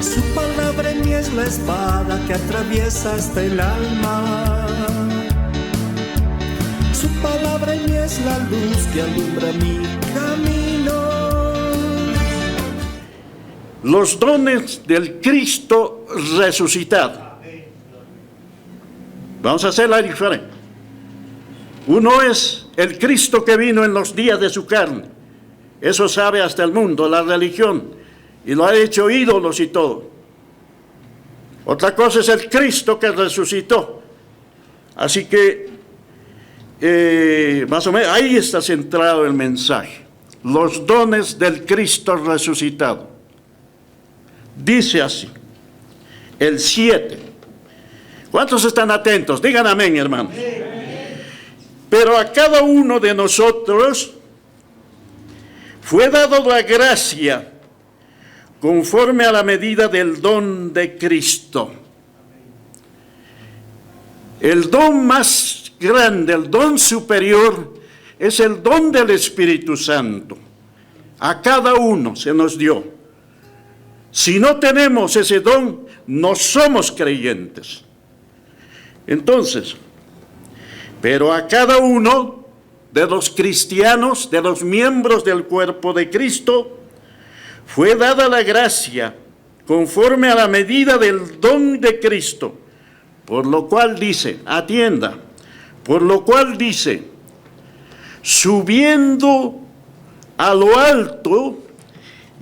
Su palabra en mí es la espada que atraviesa hasta el alma. Su palabra en mí es la luz que alumbra mi camino. Los dones del Cristo resucitado. Vamos a hacer la diferencia. Uno es el Cristo que vino en los días de su carne. Eso sabe hasta el mundo, la religión, y lo ha hecho ídolos y todo. Otra cosa es el Cristo que resucitó. Así que, más o menos, ahí está centrado el mensaje. Los dones del Cristo resucitado. Dice así, el 7. ¿Cuántos están atentos? Digan amén, hermanos. Pero a cada uno de nosotros fue dado la gracia conforme a la medida del don de Cristo. El don más grande, el don superior, es el don del Espíritu Santo. A cada uno se nos dio. Si no tenemos ese don, no somos creyentes. Entonces, pero a cada uno de los cristianos, de los miembros del cuerpo de Cristo, fue dada la gracia conforme a la medida del don de Cristo, por lo cual dice, atienda, por lo cual dice, subiendo a lo alto,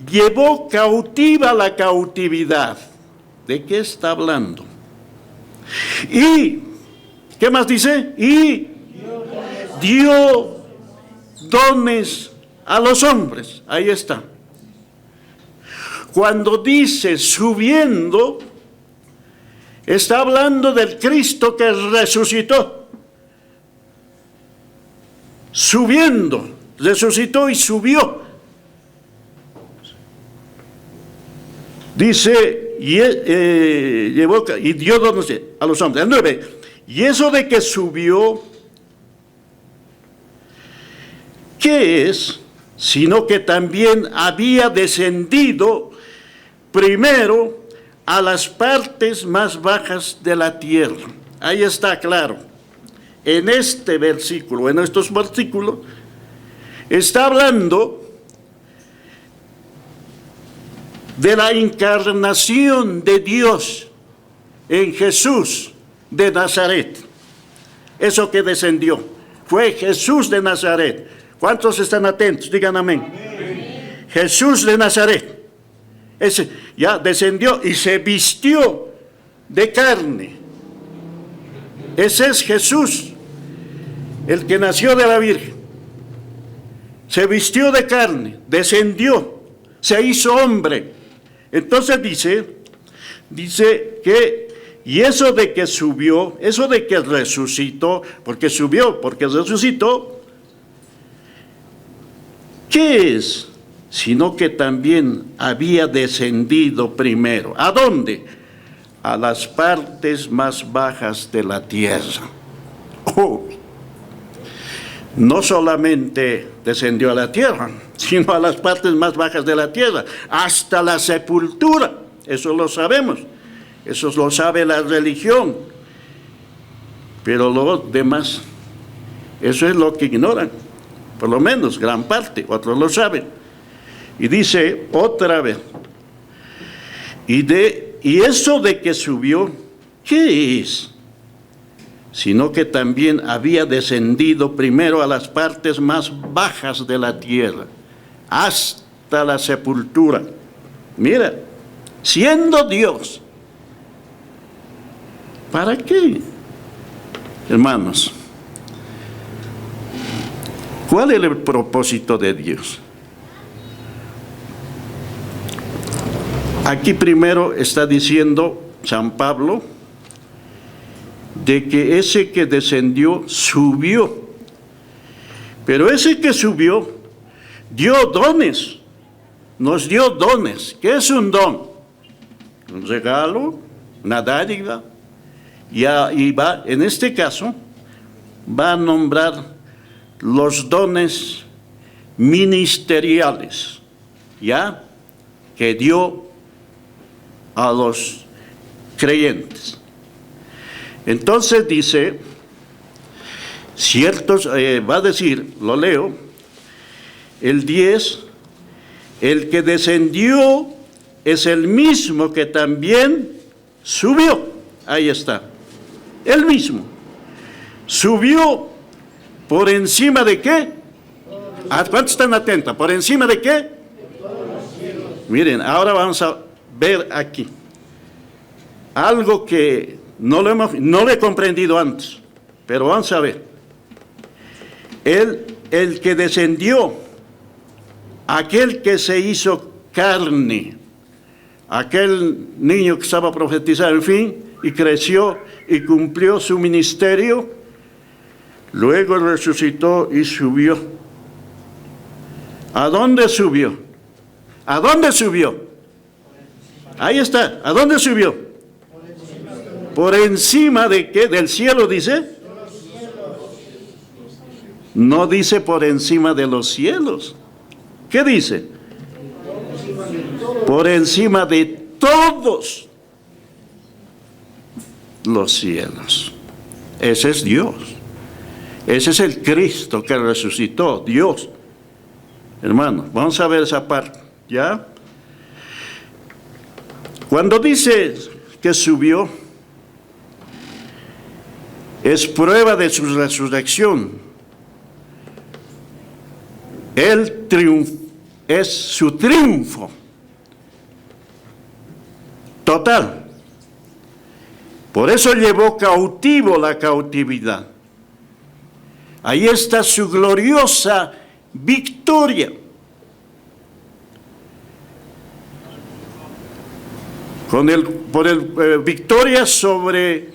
llevó cautiva la cautividad. ¿De qué está hablando? Y, ¿qué más dice? Y dio dones a los hombres. Ahí está. Cuando dice subiendo, está hablando del Cristo que resucitó. Subiendo, resucitó y subió. Dice, llevó y dio dones a los hombres. El 9. Y eso de que subió, ¿qué es? Sino que también había descendido primero a las partes más bajas de la tierra. Ahí está claro. En este versículo, en estos versículos, está hablando de la encarnación de Dios en Jesús de Nazaret. Eso que descendió fue Jesús de Nazaret. ¿Cuántos están atentos? Digan amén. Amén. Jesús de Nazaret. Ese ya descendió y se vistió de carne. Ese es Jesús, el que nació de la Virgen. Se vistió de carne, descendió, se hizo hombre. Entonces dice que, y eso de que subió, eso de que resucitó, porque subió, porque resucitó, ¿qué es? Sino que también había descendido primero. ¿A dónde? A las partes más bajas de la tierra. Oh, no solamente descendió a la tierra, sino a las partes más bajas de la tierra, hasta la sepultura. Eso lo sabemos, eso lo sabe la religión. Pero lo demás, eso es lo que ignoran, por lo menos gran parte, otros lo saben. Y dice otra vez, y eso de que subió, ¿qué es? Sino que también había descendido primero a las partes más bajas de la tierra, hasta la sepultura. Mira, siendo Dios, ¿para qué? Hermanos, ¿cuál es el propósito de Dios? Aquí primero está diciendo San Pablo de que ese que descendió subió, pero ese que subió dio dones, nos dio dones. ¿Qué es un don? Un regalo, una dádiva, y va, en este caso, va a nombrar los dones ministeriales, ¿ya? Que dio a los creyentes. Entonces dice, ciertos, va a decir, lo leo, el 10, el que descendió es el mismo que también subió. Ahí está, el mismo. Subió por encima de qué. ¿A cuántos están atentos? ¿Por encima de qué? Miren, ahora vamos a ver aquí algo que no lo he comprendido antes, pero vamos a ver. El que descendió, aquel que se hizo carne, aquel niño que estaba profetizado, en fin, y creció y cumplió su ministerio, luego resucitó y subió. ¿A dónde subió? ¿A dónde subió? Ahí está. ¿A dónde subió? ¿Por encima de qué? ¿Del cielo dice? No dice por encima de los cielos. ¿Qué dice? Por encima de todos los cielos. Ese es Dios. Ese es el Cristo que resucitó, Dios. Hermano, vamos a ver esa parte, ¿ya? Cuando dice que subió, es prueba de su resurrección. El triunfo, es su triunfo total. Por eso llevó cautivo la cautividad. Ahí está su gloriosa victoria. Victoria sobre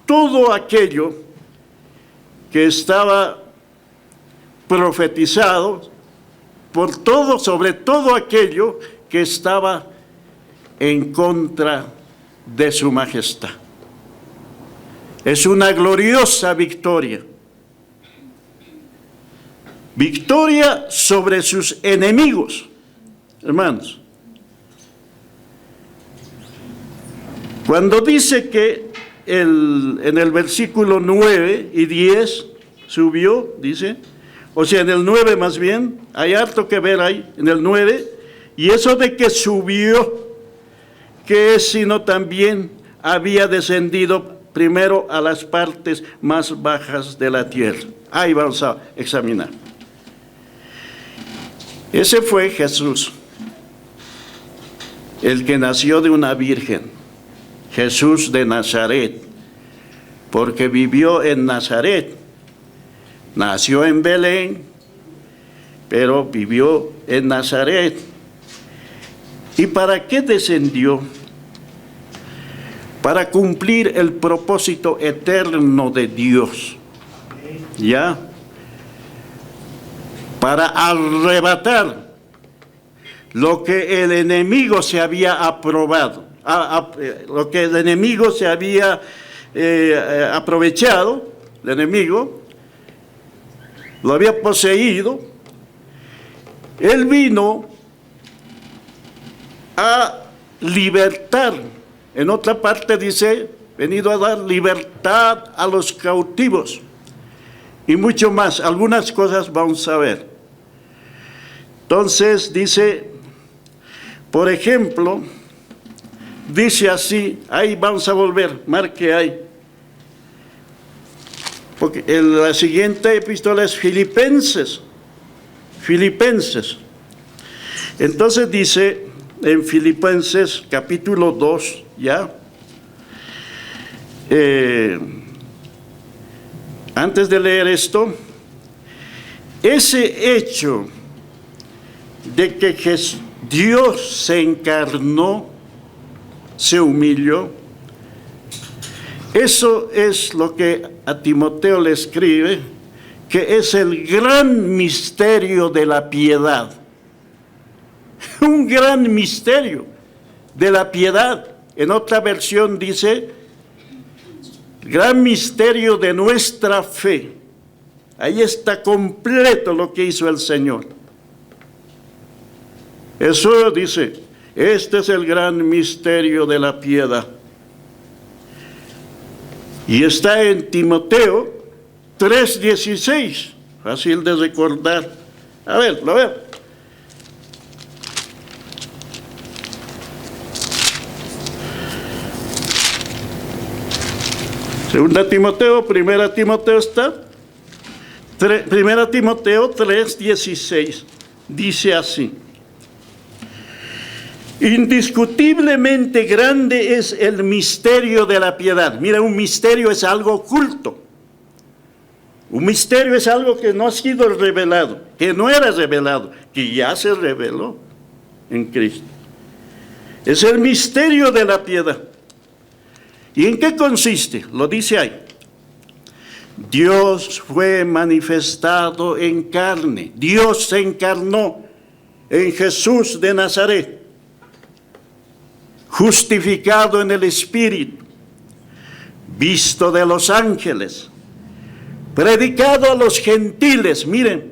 todo aquello que estaba profetizado, sobre todo aquello que estaba en contra de su majestad. Es una gloriosa victoria. Victoria sobre sus enemigos, hermanos. Cuando dice que en el versículo 9 y 10 subió, dice, o sea, en el 9 más bien, hay harto que ver ahí, en el 9, y eso de que subió, que es sino también había descendido primero a las partes más bajas de la tierra. Ahí vamos a examinar. Ese fue Jesús, el que nació de una virgen, Jesús de Nazaret, porque vivió en Nazaret, nació en Belén, pero vivió en Nazaret. ¿Y para qué descendió? Para cumplir el propósito eterno de Dios, ¿ya? Para arrebatar lo que el enemigo se había aprobado, lo que el enemigo se había aprovechado, el enemigo lo había poseído. Él vino a libertar. En otra parte dice, venido a dar libertad a los cautivos. Y mucho más, algunas cosas vamos a ver. Entonces dice, por ejemplo, dice así, ahí vamos a volver, marque ahí. Porque la siguiente epístola es Filipenses. Entonces dice en Filipenses capítulo 2, ¿ya? Antes de leer esto, ese hecho de que Dios se encarnó, se humilló, eso es lo que a Timoteo le escribe, que es el gran misterio de la piedad. Un gran misterio de la piedad. En otra versión dice, gran misterio de nuestra fe. Ahí está completo lo que hizo el Señor. Eso dice, Este es el gran misterio de la piedad. Y está en Timoteo 3:16, fácil de recordar. A ver, lo veo. Segunda Timoteo, Primera Timoteo está. Primera Timoteo 3:16, dice así: indiscutiblemente grande es el misterio de la piedad. Mira, un misterio es algo oculto. Un misterio es algo que no ha sido revelado, que no era revelado, que ya se reveló en Cristo. Es el misterio de la piedad. ¿Y en qué consiste? Lo dice ahí. Dios fue manifestado en carne. Dios se encarnó en Jesús de Nazaret, justificado en el Espíritu, visto de los ángeles, predicado a los gentiles. Miren,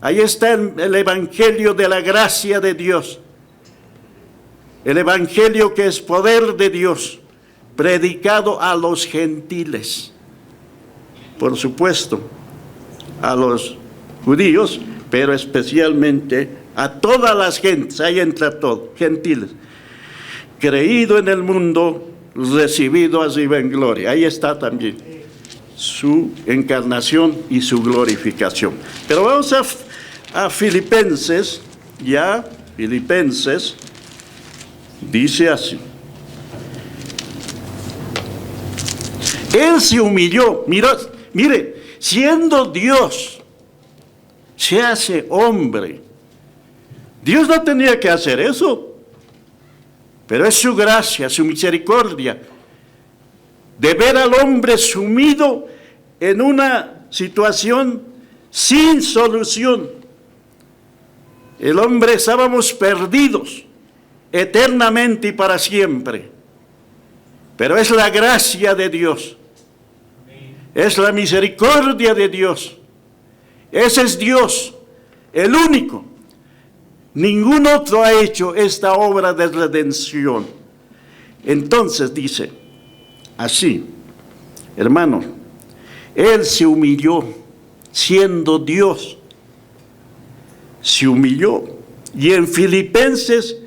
ahí está el evangelio de la gracia de Dios, el evangelio que es poder de Dios, predicado a los gentiles, por supuesto, a los judíos, pero especialmente a todas las gentes, ahí entra todo, gentiles. Creído en el mundo, recibido arriba en gloria. Ahí está también su encarnación y su glorificación. Pero vamos a Filipenses, ya, Filipenses, dice así. Él se humilló, mire, siendo Dios, se hace hombre. Dios no tenía que hacer eso, pero es su gracia, su misericordia, de ver al hombre sumido en una situación sin solución. El hombre estábamos perdidos eternamente y para siempre, pero es la gracia de Dios, es la misericordia de Dios. Ese es Dios, el único. Ningún otro ha hecho esta obra de redención. Entonces dice así, hermano, Él se humilló siendo Dios, se humilló. Y en Filipenses,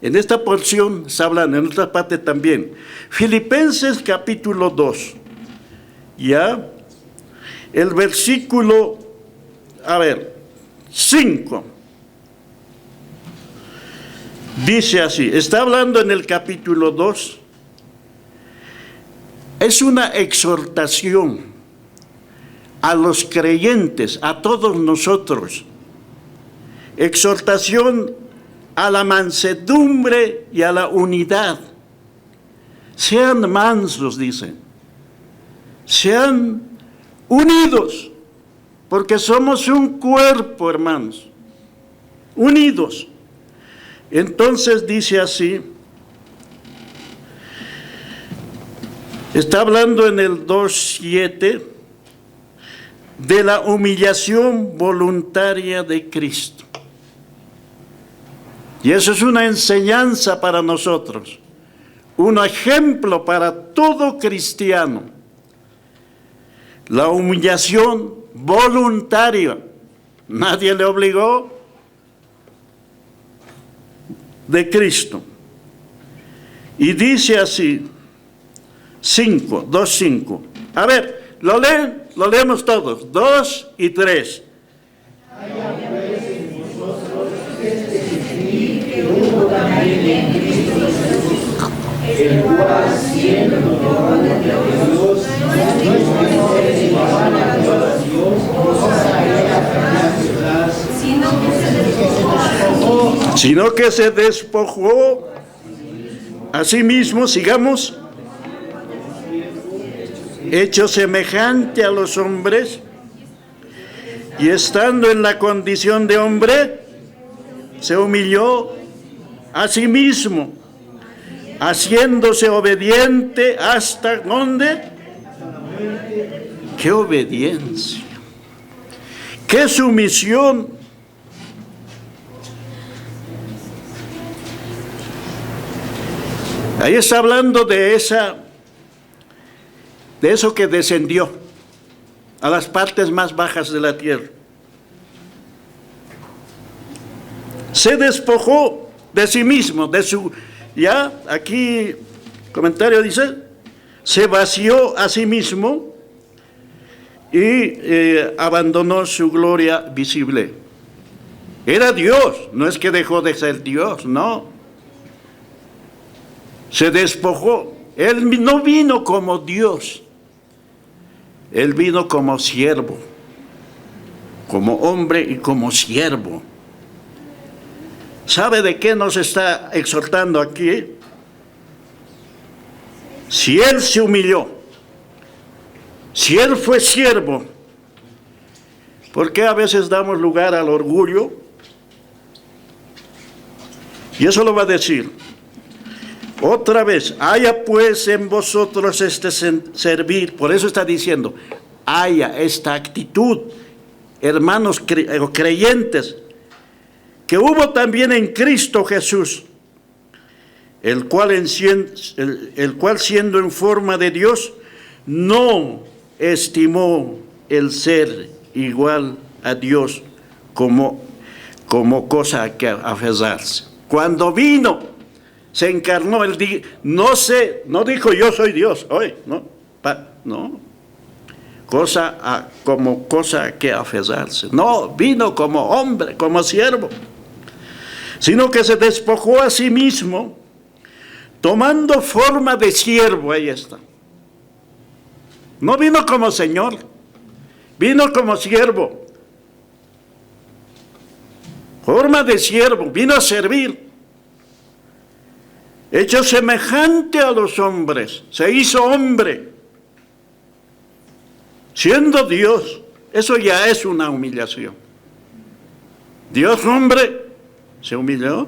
en esta porción se habla, en otra parte también, Filipenses capítulo 2, ya, el versículo, 5, dice así, está hablando en el capítulo 2, es una exhortación a los creyentes, a todos nosotros, exhortación a la mansedumbre y a la unidad. Sean mansos, dicen, sean unidos, porque somos un cuerpo, hermanos, unidos. Entonces dice así, está hablando en el 2:7 de la humillación voluntaria de Cristo. Y eso es una enseñanza para nosotros, un ejemplo para todo cristiano. La humillación voluntaria, nadie le obligó, de Cristo. Y dice así, 2:5. A ver, lo leemos todos, 2 y 3. El cual siendo de Dios, sino que se despojó a sí mismo, sigamos, hecho semejante a los hombres, y estando en la condición de hombre, se humilló a sí mismo, haciéndose obediente hasta ¿dónde? ¡Qué obediencia! ¡Qué sumisión! Ahí está hablando de eso que descendió a las partes más bajas de la tierra. Se despojó de sí mismo, ya aquí comentario dice, se vació a sí mismo y abandonó su gloria visible. Era Dios, no es que dejó de ser Dios, no. Se despojó. Él no vino como Dios, Él vino como siervo, como hombre y como siervo. ¿Sabe de qué nos está exhortando aquí? Si Él se humilló, si Él fue siervo, ¿por qué a veces damos lugar al orgullo? Y eso lo va a decir. Otra vez, haya pues en vosotros este servir. Por eso está diciendo, haya esta actitud, hermanos creyentes, que hubo también en Cristo Jesús, el cual siendo en forma de Dios, no estimó el ser igual a Dios como cosa que aferrarse. Cuando vino, se encarnó, él no dijo yo soy Dios, hoy, no, como cosa que aferrarse. No, vino como hombre, como siervo, sino que se despojó a sí mismo, tomando forma de siervo, ahí está. No vino como Señor, vino como siervo. Forma de siervo, vino a servir. Hecho semejante a los hombres, se hizo hombre, siendo Dios. Eso ya es una humillación. Dios hombre se humilló.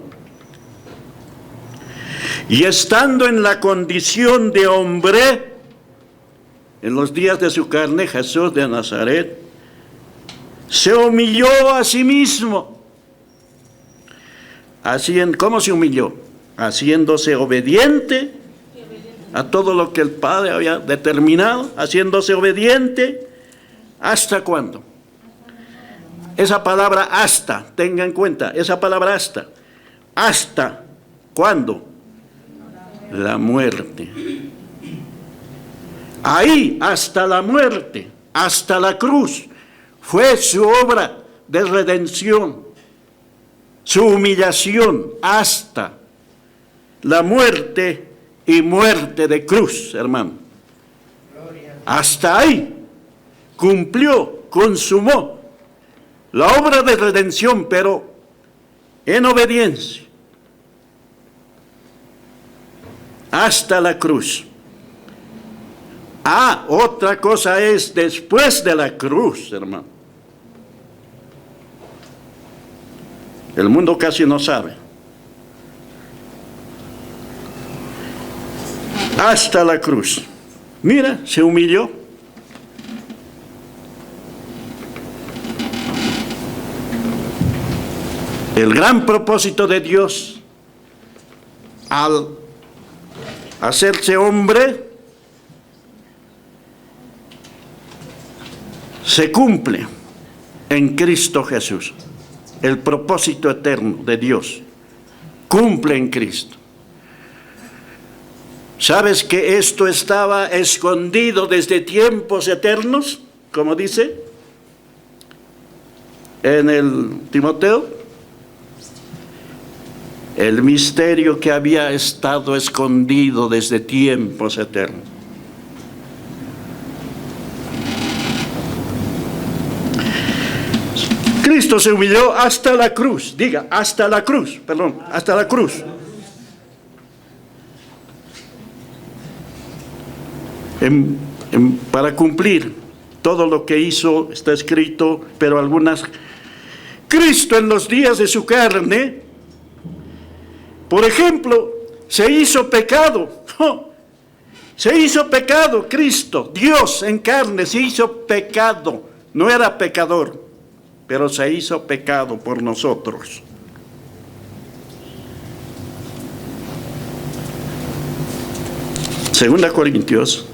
Y estando en la condición de hombre, en los días de su carne, Jesús de Nazaret se humilló a sí mismo. ¿Cómo se humilló? Haciéndose obediente a todo lo que el Padre había determinado, haciéndose obediente. ¿Hasta cuándo? Esa palabra hasta, tenga en cuenta, esa palabra hasta ¿cuándo? La muerte. Ahí, hasta la muerte, hasta la cruz, fue su obra de redención, su humillación, hasta la muerte y muerte de cruz, hermano. Hasta ahí cumplió, consumó la obra de redención, pero en obediencia. Hasta la cruz. Otra cosa es después de la cruz, hermano. El mundo casi no sabe. Hasta la cruz. Mira, se humilló. El gran propósito de Dios al hacerse hombre se cumple en Cristo Jesús. El propósito eterno de Dios cumple en Cristo. ¿Sabes que esto estaba escondido desde tiempos eternos? Como dice en el Timoteo, el misterio que había estado escondido desde tiempos eternos. Cristo se humilló hasta la cruz, diga, hasta la cruz, hasta la cruz. Para cumplir todo lo que hizo, está escrito, pero Cristo en los días de su carne, por ejemplo, se hizo pecado. Se hizo pecado Cristo, Dios en carne, se hizo pecado. No era pecador, pero se hizo pecado por nosotros. Segunda Corintios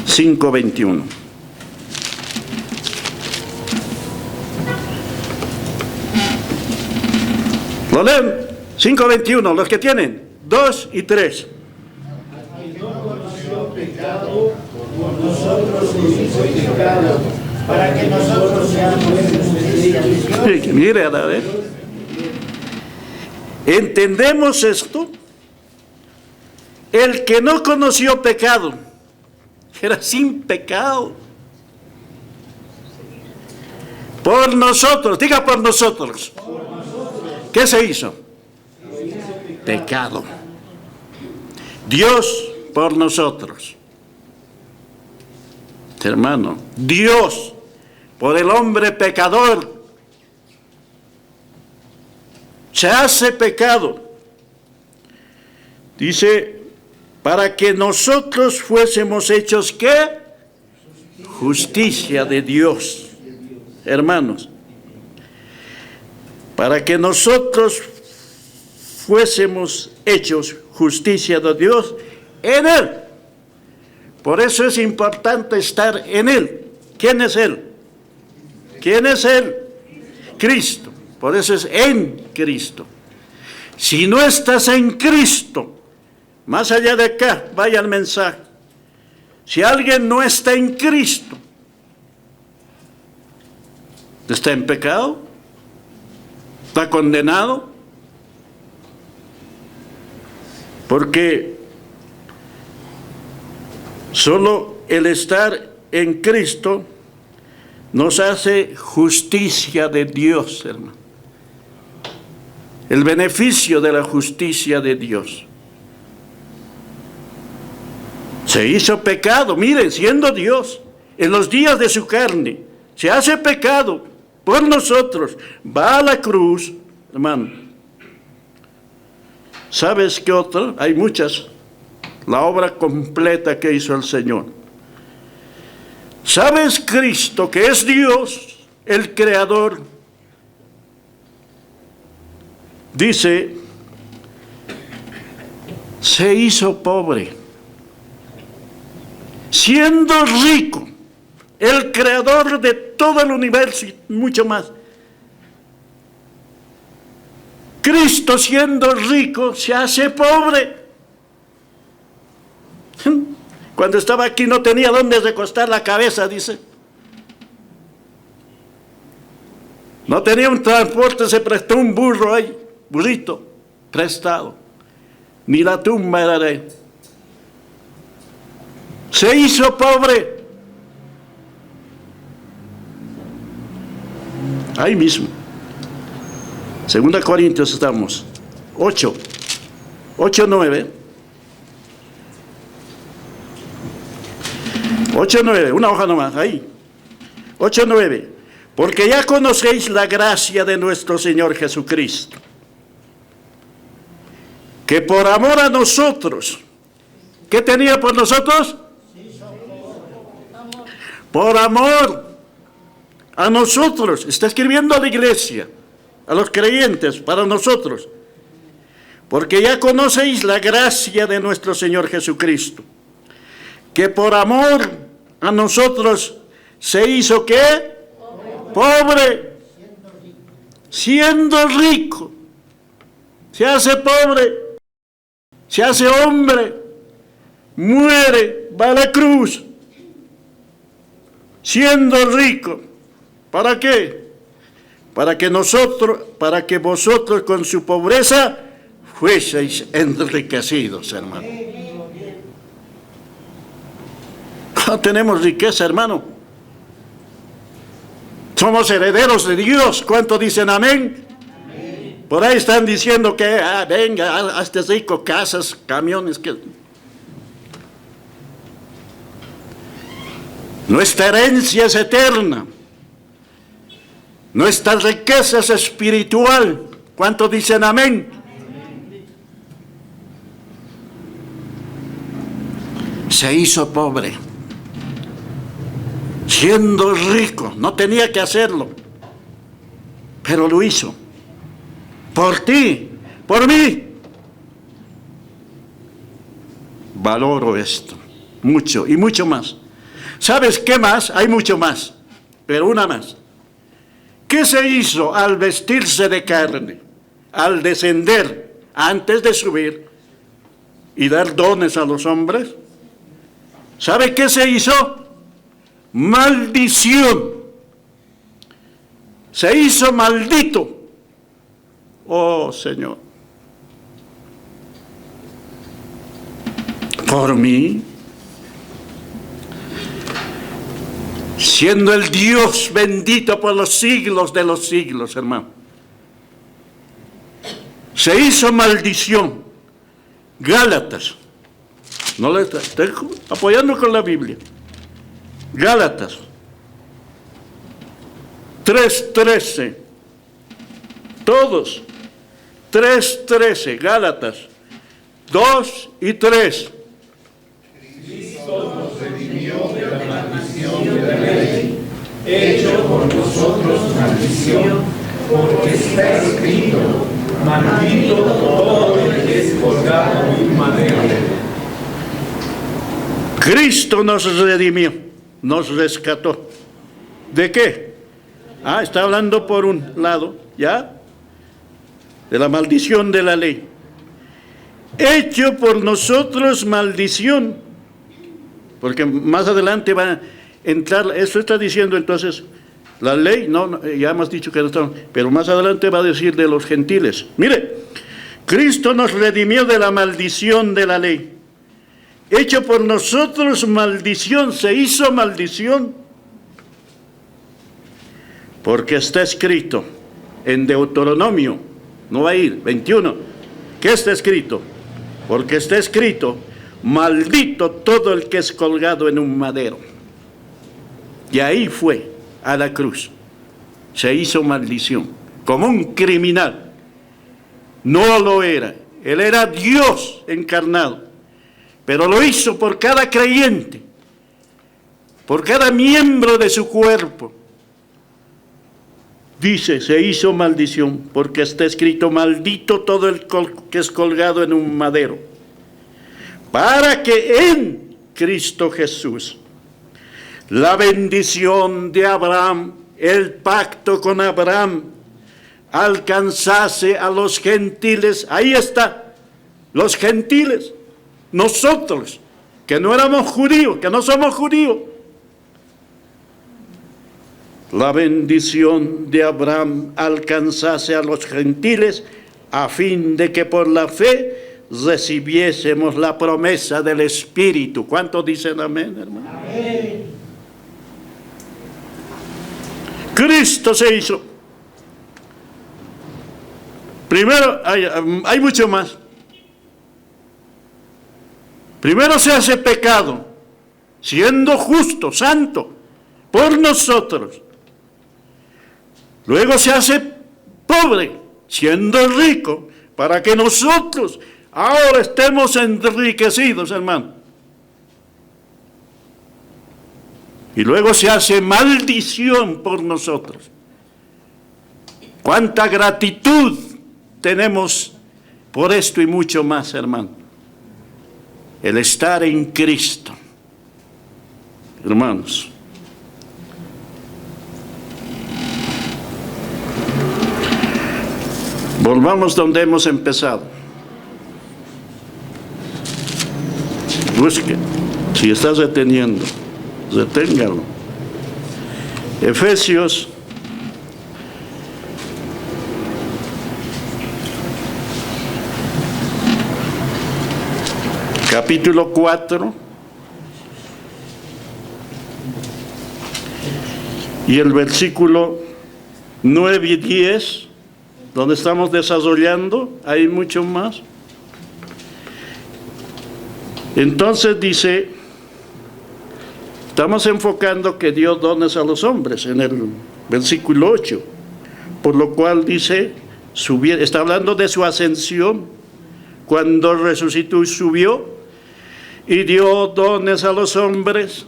5:21. ¿Lo leen? 5:21, los que tienen 2 y 3. Por nosotros se hizo pecado, para que nosotros seamos justicia de Dios. Sí, mire, a ver. ¿Entendemos esto? El que no conoció pecado, era sin pecado. Por nosotros, diga por nosotros. ¿Qué se hizo? Pecado. Dios por nosotros. Hermano, Dios por el hombre pecador se hace pecado. Dice, para que nosotros fuésemos hechos, ¿qué? Justicia de Dios. Hermanos, para que nosotros fuésemos hechos justicia de Dios en Él. Por eso es importante estar en Él. ¿Quién es Él? ¿Quién es Él? Cristo. Por eso es en Cristo. Si no estás en Cristo, más allá de acá, vaya el mensaje. Si alguien no está en Cristo, ¿está en pecado? ¿Está condenado? Porque solo el estar en Cristo nos hace justicia de Dios, hermano. El beneficio de la justicia de Dios. Se hizo pecado, miren, siendo Dios, en los días de su carne, se hace pecado por nosotros, va a la cruz, hermano. ¿Sabes qué otro? Hay muchas. La obra completa que hizo el Señor. ¿Sabes Cristo, que es Dios, el Creador? Dice, se hizo pobre, siendo rico, el Creador de todo el universo y mucho más. Cristo, siendo rico, se hace pobre. Cuando estaba aquí no tenía dónde recostar la cabeza, dice. No tenía un transporte, se prestó un burro ahí, burrito, prestado. Ni la tumba era de él. Se hizo pobre. Ahí mismo. Segunda Corintios estamos. 8:9. 8:9, una hoja nomás, ahí. 8:9. Porque ya conocéis la gracia de nuestro Señor Jesucristo, que por amor a nosotros, ¿qué tenía por nosotros? Por amor a nosotros, está escribiendo a la iglesia, a los creyentes, para nosotros. Porque ya conocéis la gracia de nuestro Señor Jesucristo, que por amor a nosotros se hizo, ¿qué? Pobre, siendo rico, se hace pobre, se hace hombre, muere, va a la cruz, siendo rico. ¿Para qué? Para que vosotros con su pobreza fueseis enriquecidos, hermano. No tenemos riqueza, hermano. Somos herederos de Dios. ¿Cuántos dicen amén? Amén. Por ahí están diciendo que, venga, hazte rico, casas, camiones. Nuestra herencia es eterna. Nuestra riqueza es espiritual. ¿Cuántos dicen amén? Amén. Se hizo pobre, siendo rico, no tenía que hacerlo, pero lo hizo, por ti, por mí. Valoro esto, mucho y mucho más. ¿Sabes qué más? Hay mucho más, pero una más. ¿Qué se hizo al vestirse de carne, al descender, antes de subir y dar dones a los hombres? ¿Sabe qué se hizo? Maldición. Se hizo maldito. Oh, Señor. Por mí, siendo el Dios bendito por los siglos de los siglos, hermano. Se hizo maldición. Gálatas. No le estoy apoyando con la Biblia. Gálatas 3:13. Todos. 3:13. Gálatas 2 y 3. Cristo nos redimió de la maldición de la ley, hecho por nosotros maldición, porque está escrito: maldito todo el que es colgado en un madero. Cristo nos redimió, nos rescató. ¿De qué? Está hablando por un lado, ¿ya? De la maldición de la ley. Hecho por nosotros maldición. Porque más adelante va a entrar, eso está diciendo entonces, la ley, no, ya hemos dicho que no está, pero más adelante va a decir de los gentiles. Mire, Cristo nos redimió de la maldición de la ley. Hecho por nosotros maldición, se hizo maldición. Porque está escrito en Deuteronomio, no va a ir, 21. ¿Qué está escrito? Porque está escrito: maldito todo el que es colgado en un madero. Y ahí fue a la cruz. Se hizo maldición, como un criminal. No lo era. Él era Dios encarnado. Pero lo hizo por cada creyente, por cada miembro de su cuerpo. Dice, se hizo maldición, porque está escrito: maldito todo el que es colgado en un madero. Para que en Cristo Jesús la bendición de Abraham, el pacto con Abraham, alcanzase a los gentiles. Ahí está, los gentiles, nosotros, que no éramos judíos, que no somos judíos. La bendición de Abraham alcanzase a los gentiles, a fin de que por la fe recibiésemos la promesa del Espíritu. ¿Cuántos dicen amén, hermano? Amén. Cristo se hizo. Primero, hay mucho más. Primero se hace pecado, siendo justo, santo, por nosotros. Luego se hace pobre, siendo rico, para que nosotros ahora estemos enriquecidos, hermano. Y luego se hace maldición por nosotros. Cuánta gratitud tenemos por esto y mucho más, hermano. El estar en Cristo. Hermanos, volvamos donde hemos empezado. Busque, si estás reteniendo, reténgalo. Efesios capítulo 4 y el versículo 9 y 10, donde estamos desarrollando, hay mucho más. Entonces dice, estamos enfocando que Dios dones a los hombres en el versículo 8, por lo cual dice, está hablando de su ascensión, cuando resucitó y subió, y dio dones a los hombres,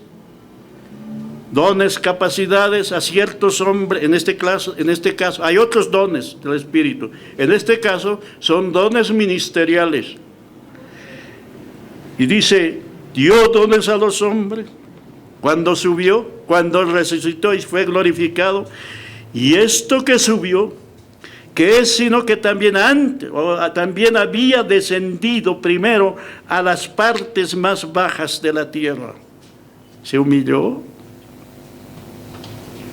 dones, capacidades a ciertos hombres. En este caso hay otros dones del Espíritu. En este caso son dones ministeriales. Y dice, dio dones a los hombres cuando subió, cuando resucitó y fue glorificado. Y esto que subió, que es sino que también antes, también había descendido primero a las partes más bajas de la tierra. Se humilló,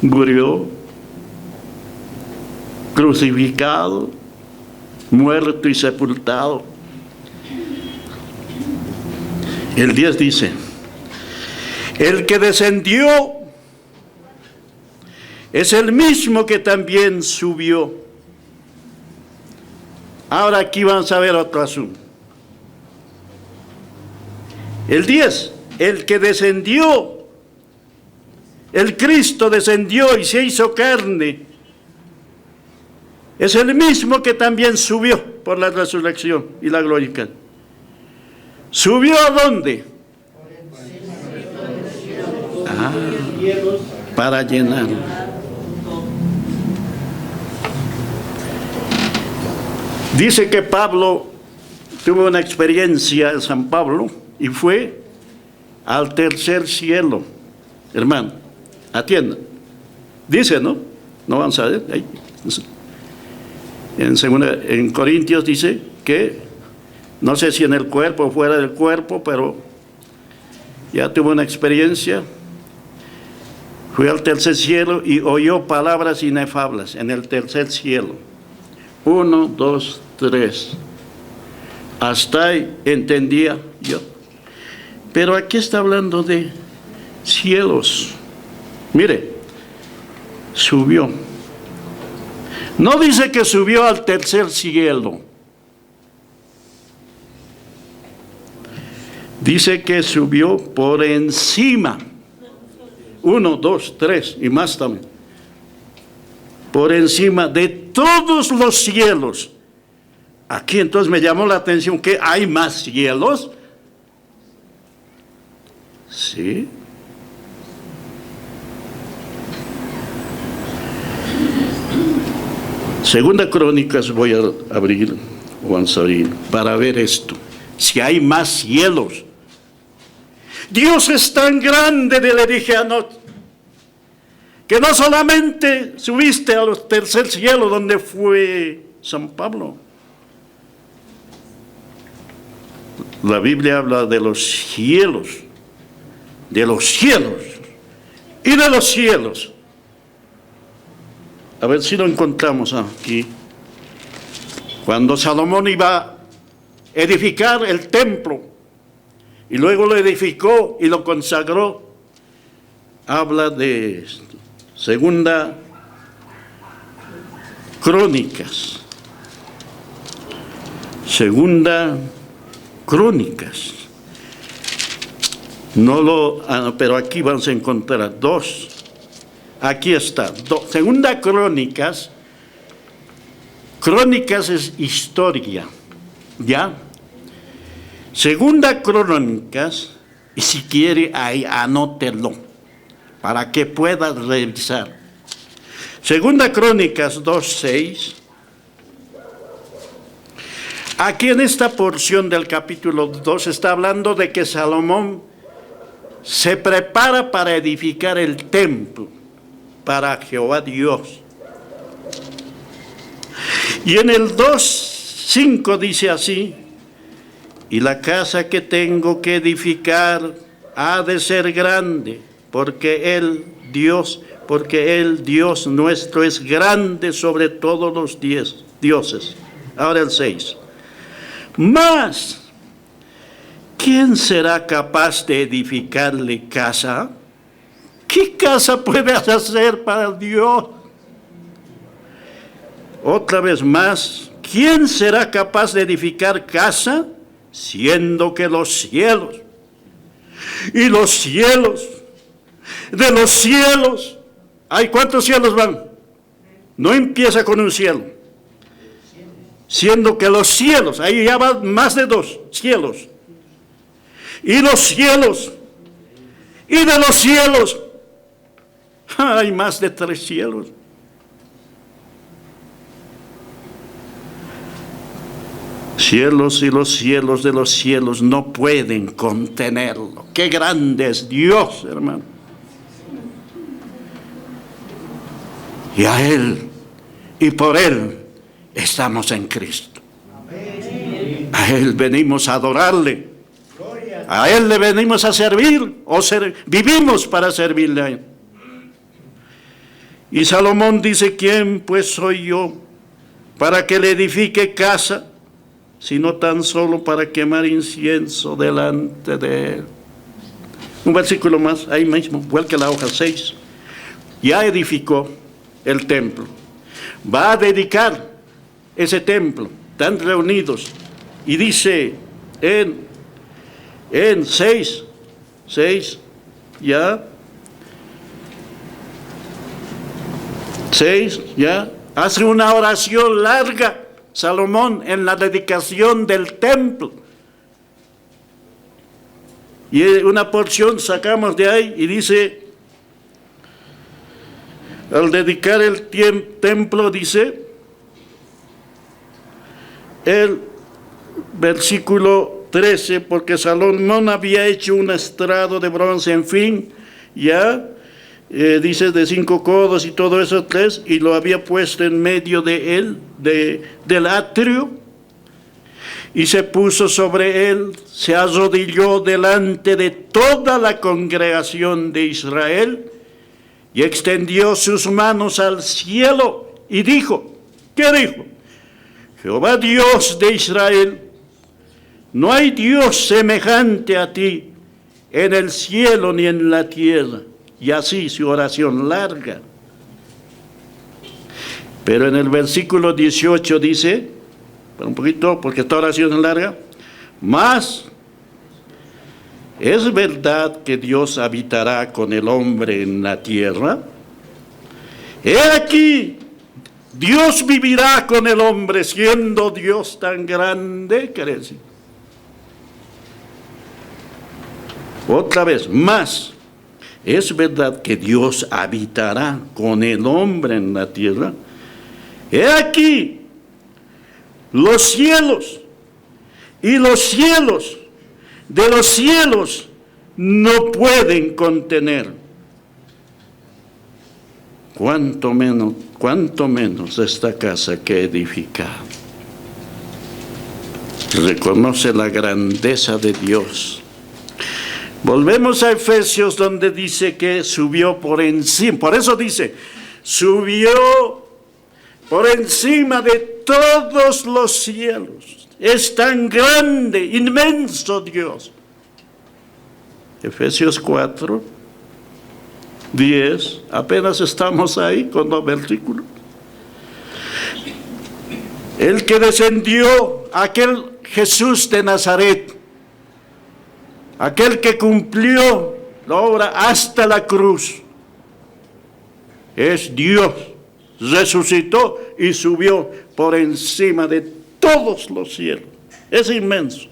murió, crucificado, muerto y sepultado. El 10 dice, el que descendió es el mismo que también subió. Ahora aquí vamos a ver otro asunto. El 10, el que descendió, el Cristo descendió y se hizo carne, es el mismo que también subió por la resurrección y la glorificación. ¿Subió a dónde? Para llenar. Dice que Pablo tuvo una experiencia en San Pablo y fue al tercer cielo. Hermano, atiendan. Dice, ¿no? No vamos a ver. Ahí. En Corintios dice que, no sé si en el cuerpo o fuera del cuerpo, pero ya tuvo una experiencia. Fue al tercer cielo y oyó palabras inefables en el tercer cielo. 1, 2, 3. Hasta ahí entendía yo. Pero aquí está hablando de cielos. Mire, subió. No dice que subió al tercer cielo. Dice que subió por encima. 1, 2, 3 y más también. Por encima de todos los cielos. Aquí entonces me llamó la atención que hay más cielos. Sí. Segunda Crónicas voy a abrir o a abrir para ver esto. Si hay más cielos. Dios es tan grande, le dije anoche, que no solamente subiste a los tercer cielo donde fue San Pablo. La Biblia habla de los cielos y de los cielos. A ver si lo encontramos aquí. Cuando Salomón iba a edificar el templo y luego lo edificó y lo consagró, habla de Segunda Crónicas. Segunda Crónicas. Pero aquí vamos a encontrar dos. Aquí está. Segunda Crónicas. Crónicas es historia. ¿Ya? Segunda Crónicas, y si quiere ahí anótelo para que pueda revisar. Segunda Crónicas 2:6. Aquí en esta porción del capítulo 2 está hablando de que Salomón se prepara para edificar el templo para Jehová Dios. Y en el 2:5 dice así: y la casa que tengo que edificar ha de ser grande, porque el Dios nuestro es grande sobre todos los dioses. Ahora el 6. Mas, ¿quién será capaz de edificarle casa? ¿Qué casa puede hacer para Dios? Otra vez más, ¿quién será capaz de edificar casa? Siendo que los cielos y los cielos de los cielos, ¿hay cuántos cielos van? No empieza con un cielo. Siendo que los cielos, ahí ya van más de 2 cielos. Y los cielos y de los cielos, hay más de 3 cielos. Cielos y los cielos de los cielos no pueden contenerlo. ¡Qué grande es Dios, hermano! Y a Él y por Él estamos en Cristo. A Él venimos a adorarle. A Él le venimos a servir, vivimos para servirle a Él. Y Salomón dice, ¿quién pues soy yo para que le edifique casa, sino tan solo para quemar incienso delante de Él? Un versículo más, ahí mismo, vuelque la hoja 6. Ya edificó el templo. Va a dedicar ese templo, están reunidos. Y dice en 6, ya, 6, ya, hace una oración larga, Salomón, en la dedicación del templo. Y una porción sacamos de ahí y dice, al dedicar el templo, dice, el versículo 13, porque Salomón había hecho un estrado de bronce, en fin, ya, dice de 5 codos y todo eso, 3, y lo había puesto en medio de él, del atrio, y se puso sobre él, se arrodilló delante de toda la congregación de Israel, y extendió sus manos al cielo, y dijo, ¿qué dijo? Jehová Dios de Israel, no hay Dios semejante a ti en el cielo ni en la tierra. Y así su oración larga. Pero en el versículo 18 dice, un poquito porque esta oración es larga, mas ¿es verdad que Dios habitará con el hombre en la tierra? He aquí, Dios vivirá con el hombre, siendo Dios tan grande, quiere decir. Otra vez, más, ¿es verdad que Dios habitará con el hombre en la tierra? He aquí, los cielos y los cielos de los cielos no pueden contener. Cuánto menos esta casa que he edificado. Reconoce la grandeza de Dios. Volvemos a Efesios, donde dice que subió por encima. Por eso dice, subió por encima de todos los cielos. Es tan grande, inmenso Dios. Efesios 4, 10, apenas estamos ahí con los versículos. El que descendió, aquel Jesús de Nazaret, aquel que cumplió la obra hasta la cruz, es Dios, resucitó y subió por encima de todos los cielos. Es inmenso.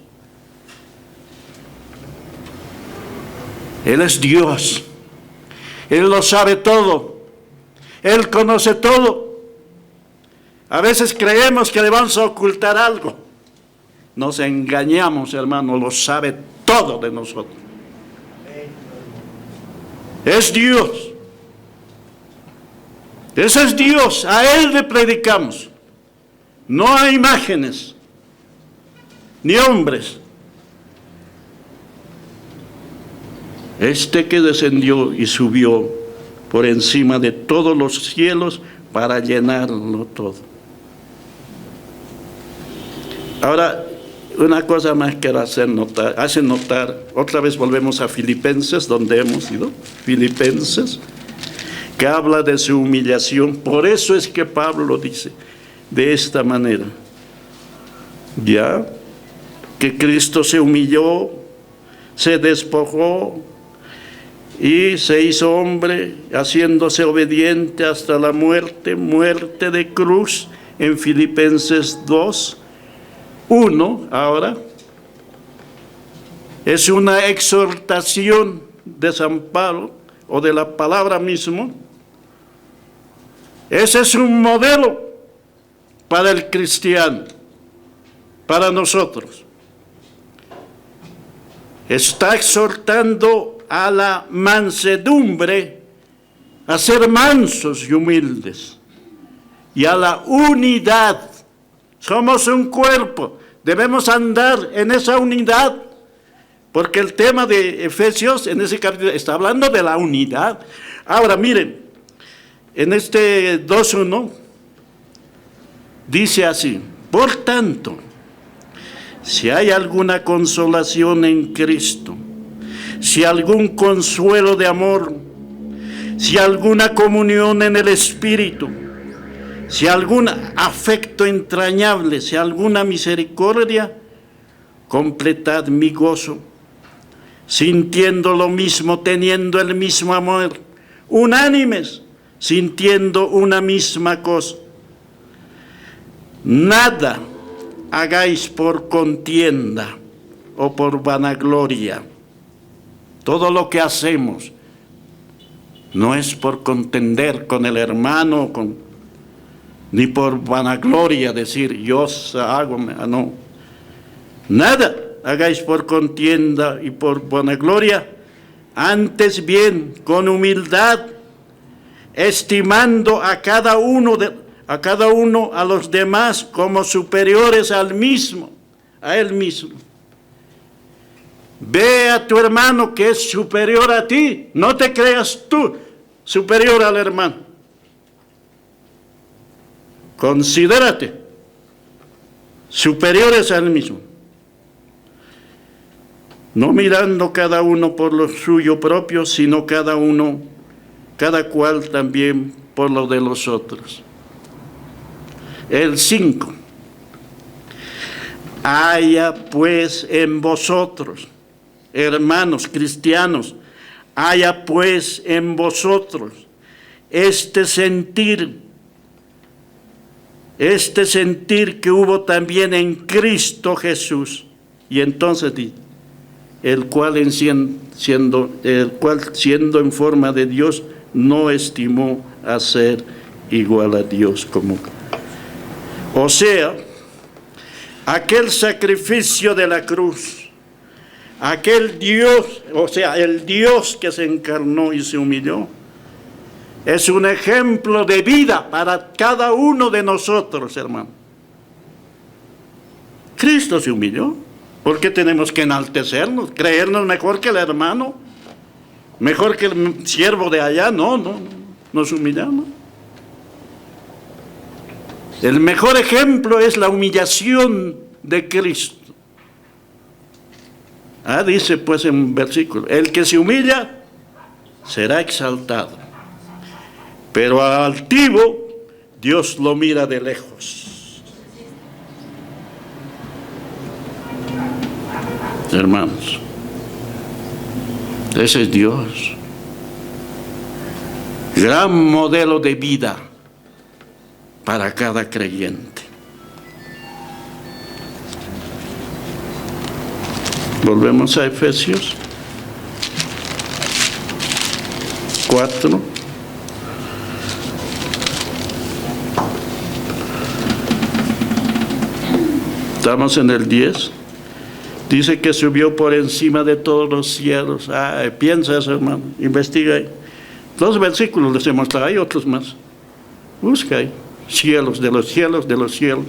Él es Dios. Él lo sabe todo. Él conoce todo. A veces creemos que le vamos a ocultar algo. Nos engañamos, hermano, lo sabe todo de nosotros. Es Dios. Ese es Dios, a Él le predicamos. No a imágenes, ni hombres. Este que descendió y subió por encima de todos los cielos para llenarlo todo. Ahora, una cosa más quiero hacer notar, otra vez volvemos a Filipenses, donde hemos ido, Filipenses, que habla de su humillación. Por eso es que Pablo dice de esta manera, ya, que Cristo se humilló, se despojó y se hizo hombre, haciéndose obediente hasta la muerte, muerte de cruz, en Filipenses 2, 1, ahora, es una exhortación de San Pablo, o de la palabra mismo. Ese es un modelo para el cristiano, para nosotros. Está exhortando a la mansedumbre, a ser mansos y humildes, y a la unidad. Somos un cuerpo, debemos andar en esa unidad, porque el tema de Efesios en ese capítulo está hablando de la unidad. Ahora miren, en este 2:1 dice así: por tanto, si hay alguna consolación en Cristo, si algún consuelo de amor, si alguna comunión en el Espíritu, si algún afecto entrañable, si alguna misericordia, completad mi gozo, sintiendo lo mismo, teniendo el mismo amor, unánimes, sintiendo una misma cosa. Nada hagáis por contienda o por vanagloria. Todo lo que hacemos no es por contender con el hermano, ni por vanagloria, decir yo hago, no. Nada hagáis por contienda y por vanagloria, antes bien con humildad, estimando a cada uno a los demás como superiores al mismo, a él mismo. Ve a tu hermano que es superior a ti, no te creas tú superior al hermano. Considérate superiores al mismo, no mirando cada uno por lo suyo propio, sino cada cual también por lo de los otros. El 5. Haya pues en vosotros, hermanos cristianos, haya pues en vosotros este sentir que hubo también en Cristo Jesús. Y entonces dice, el cual siendo en forma de Dios, no estimó a ser igual a Dios como. O sea, aquel sacrificio de la cruz, aquel Dios, o sea, el Dios que se encarnó y se humilló, es un ejemplo de vida para cada uno de nosotros, hermano. Cristo se humilló. ¿Por qué tenemos que enaltecernos, creernos mejor que el hermano, mejor que el siervo de allá? No, nos humillamos. El mejor ejemplo es la humillación de Cristo. Dice pues en un versículo, el que se humilla será exaltado, pero al altivo Dios lo mira de lejos. Hermanos, ese es Dios, gran modelo de vida para cada creyente. Volvemos a Efesios 4. Estamos en el 10. Dice que subió por encima de todos los cielos. Piensa eso, hermano. Investiga ahí. 2 versículos les he mostrado. Hay otros más. Busca ahí. Cielos, de los cielos, de los cielos.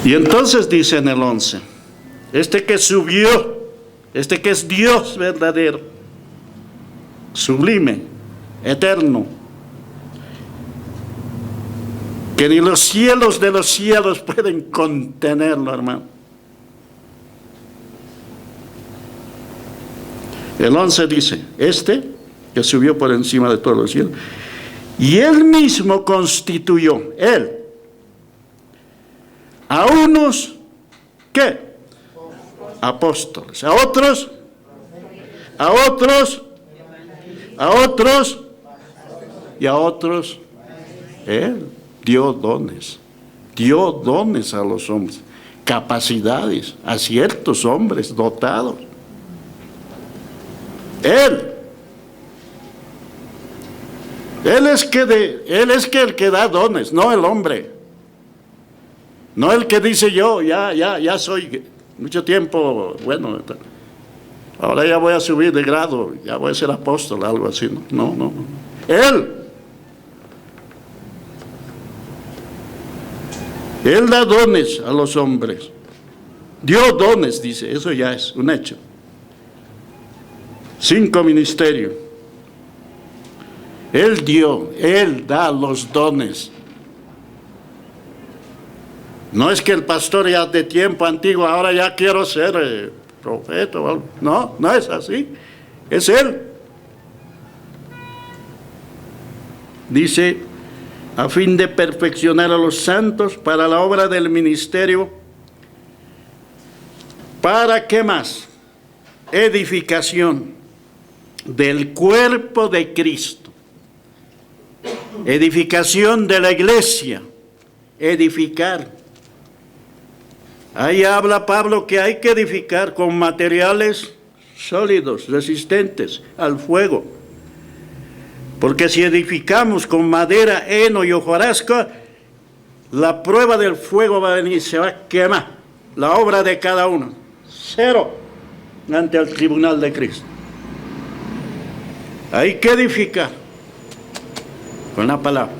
Y entonces dice en el 11, este que subió, este que es Dios verdadero, sublime, eterno, que ni los cielos de los cielos pueden contenerlo, hermano. El 11 dice, este que subió por encima de todos los cielos, y él mismo constituyó, él, a unos, ¿qué? Apóstoles, a otros, y a otros, él dio dones a los hombres, capacidades a ciertos hombres dotados. Él Él es que el que da dones, no el hombre. No el que dice yo, ya soy mucho tiempo, bueno, ahora ya voy a subir de grado, ya voy a ser apóstol, algo así. No. Él da dones a los hombres. Dio dones, dice, eso ya es un hecho. 5 ministerios. Él da los dones. No es que el pastor ya de tiempo antiguo, ahora ya quiero ser profeta o algo. No es así. Es Él. Dice, a fin de perfeccionar a los santos para la obra del ministerio. ¿Para qué más? Edificación del cuerpo de Cristo. Edificación de la iglesia. Edificar. Ahí habla Pablo que hay que edificar con materiales sólidos, resistentes al fuego. Porque si edificamos con madera, heno y hojarasca, la prueba del fuego va a venir y se va a quemar la obra de cada uno. 0 ante el tribunal de Cristo. Hay que edificar con la palabra,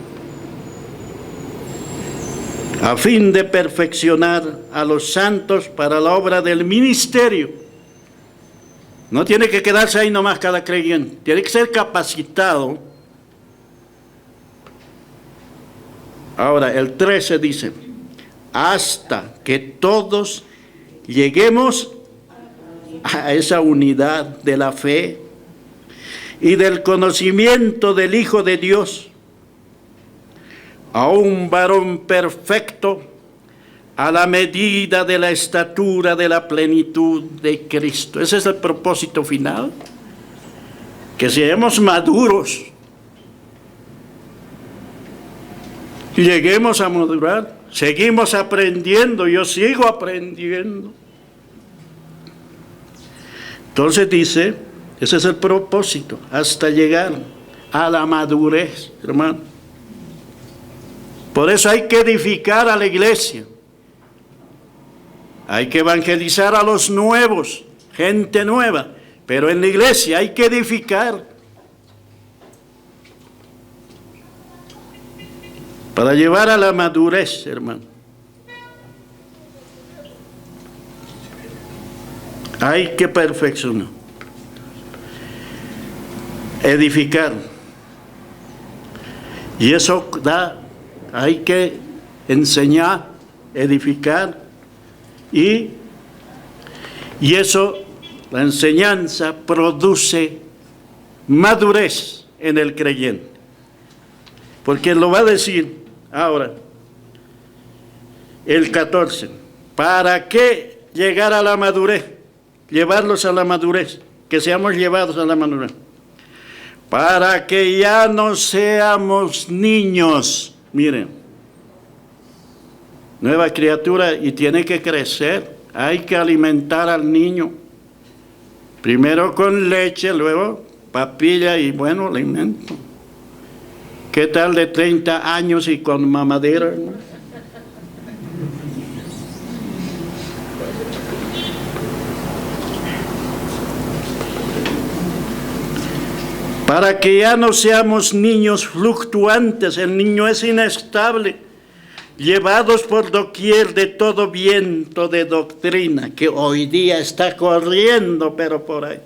a fin de perfeccionar a los santos para la obra del ministerio. No tiene que quedarse ahí nomás cada creyente, tiene que ser capacitado. Ahora, el 13 dice, hasta que todos lleguemos a esa unidad de la fe y del conocimiento del Hijo de Dios, a un varón perfecto, a la medida de la estatura de la plenitud de Cristo. Ese es el propósito final, que seamos maduros, lleguemos a madurar. Seguimos aprendiendo, yo sigo aprendiendo. Entonces dice, ese es el propósito, hasta llegar a la madurez, hermano. Por eso hay que edificar a la iglesia. Hay que evangelizar a los nuevos, gente nueva. Pero en la iglesia hay que edificar. Para llevar a la madurez, hermano. Hay que perfeccionar. Edificar. Y eso hay que enseñar, edificar. Y eso, la enseñanza produce madurez en el creyente. Porque lo va a decir ahora, el 14. ¿Para qué llegar a la madurez? Llevarlos a la madurez, que seamos llevados a la madurez. Para que ya no seamos niños. Miren, nueva criatura y tiene que crecer. Hay que alimentar al niño. Primero con leche, luego papilla y bueno, alimento. ¿Qué tal de 30 años y con mamadera? Para que ya no seamos niños fluctuantes, el niño es inestable, llevados por doquier de todo viento de doctrina, que hoy día está corriendo, pero por ahí.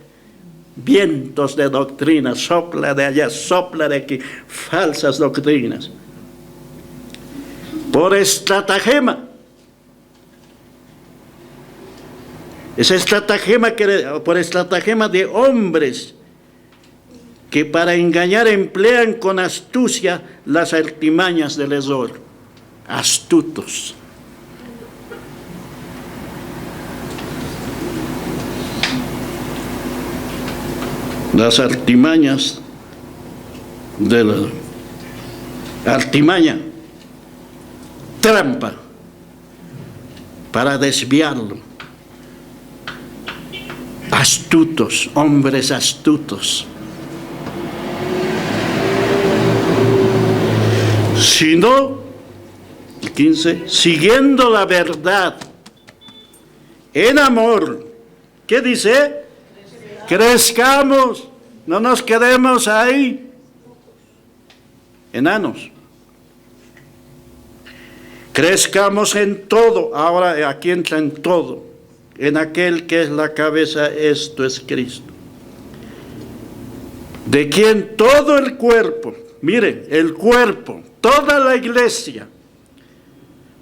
Vientos de doctrina, sopla de allá, sopla de aquí, falsas doctrinas. Por estratagema. Esa estratagema por estratagema de hombres que para engañar emplean con astucia las artimañas del error. Astutos. Las artimañas de la artimaña, trampa, para desviarlo. Astutos, hombres astutos. sino, el 15, siguiendo la verdad en amor. ¿Qué dice? Crezcamos, no nos quedemos ahí, enanos. Crezcamos en todo, ahora aquí entra en todo, en aquel que es la cabeza, esto es Cristo. De quien todo el cuerpo, miren, el cuerpo, toda la iglesia,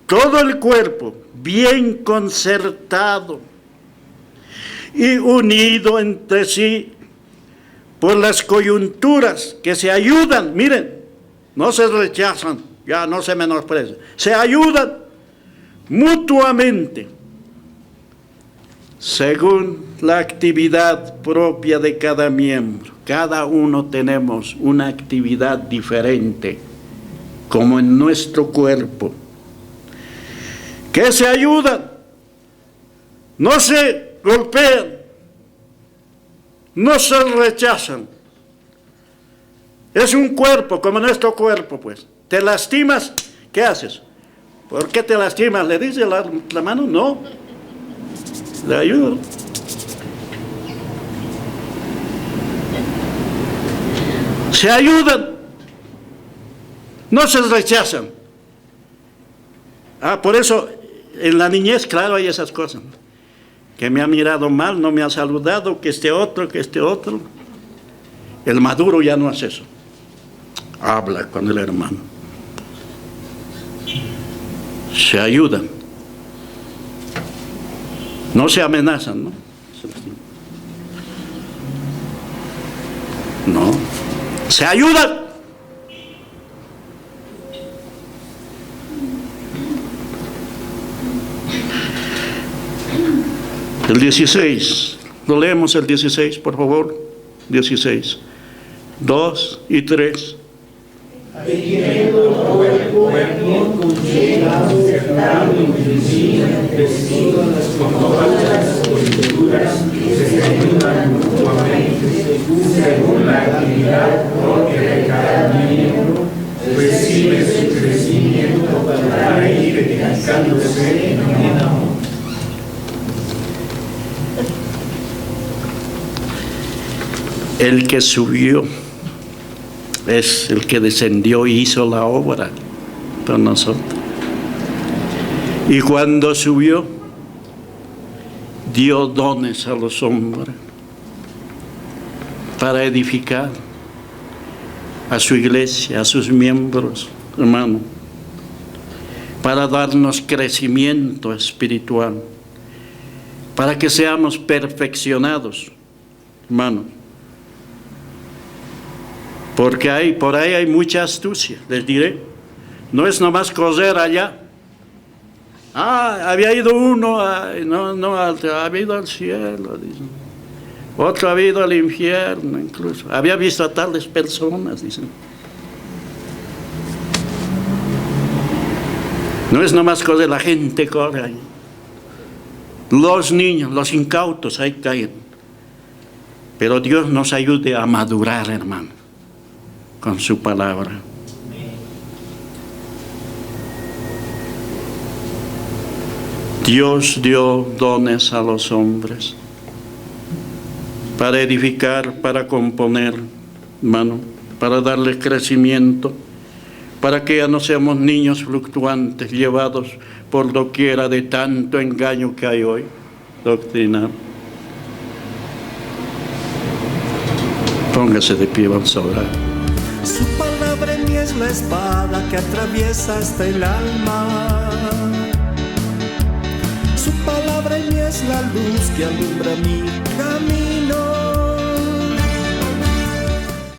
todo el cuerpo, bien concertado y unido entre sí por las coyunturas que se ayudan, miren, no se rechazan, ya no se menosprecian, se ayudan mutuamente según la actividad propia de cada miembro. Cada uno tenemos una actividad diferente, como en nuestro cuerpo, que se ayudan, no se golpean, no se rechazan. Es un cuerpo como nuestro cuerpo, pues. ¿Te lastimas? ¿Qué haces? ¿Por qué te lastimas? ¿Le dice la mano? No. Le ayudo. Se ayudan. No se rechazan. Por eso en la niñez, claro, hay esas cosas. Que me ha mirado mal, no me ha saludado, que este otro. El maduro ya no hace eso. Habla con el hermano. Se ayudan. No se amenazan, ¿no? No. Se ayudan. El 16. Lo leemos el 16, por favor. 16. 2 y 3. Teniendo el cuerpo bien concertado y unido entre sí, con todas las coyunturas que se ayudan mutuamente, según la actividad propia de cada miembro, recibe su crecimiento para ir edificándose en amor. El que subió es el que descendió y hizo la obra por nosotros. Y cuando subió, dio dones a los hombres para edificar a su iglesia, a sus miembros, hermano, para darnos crecimiento espiritual, para que seamos perfeccionados, hermano. Porque por ahí hay mucha astucia, les diré. No es nomás correr allá. Había ido uno, había ido al cielo, dicen. Otro había ido al infierno, incluso. Había visto a tales personas, dicen. No es nomás correr, la gente corre ahí. Los niños, los incautos, ahí caen. Pero Dios nos ayude a madurar, hermano, con su palabra. Dios dio dones a los hombres para edificar, para componer, hermano, para darle crecimiento, para que ya no seamos niños fluctuantes, llevados por doquiera de tanto engaño que hay hoy, doctrinal. Póngase de pie, vamos a orar. Su palabra en mí es la espada que atraviesa hasta el alma. Su palabra en mí es la luz que alumbra mi camino.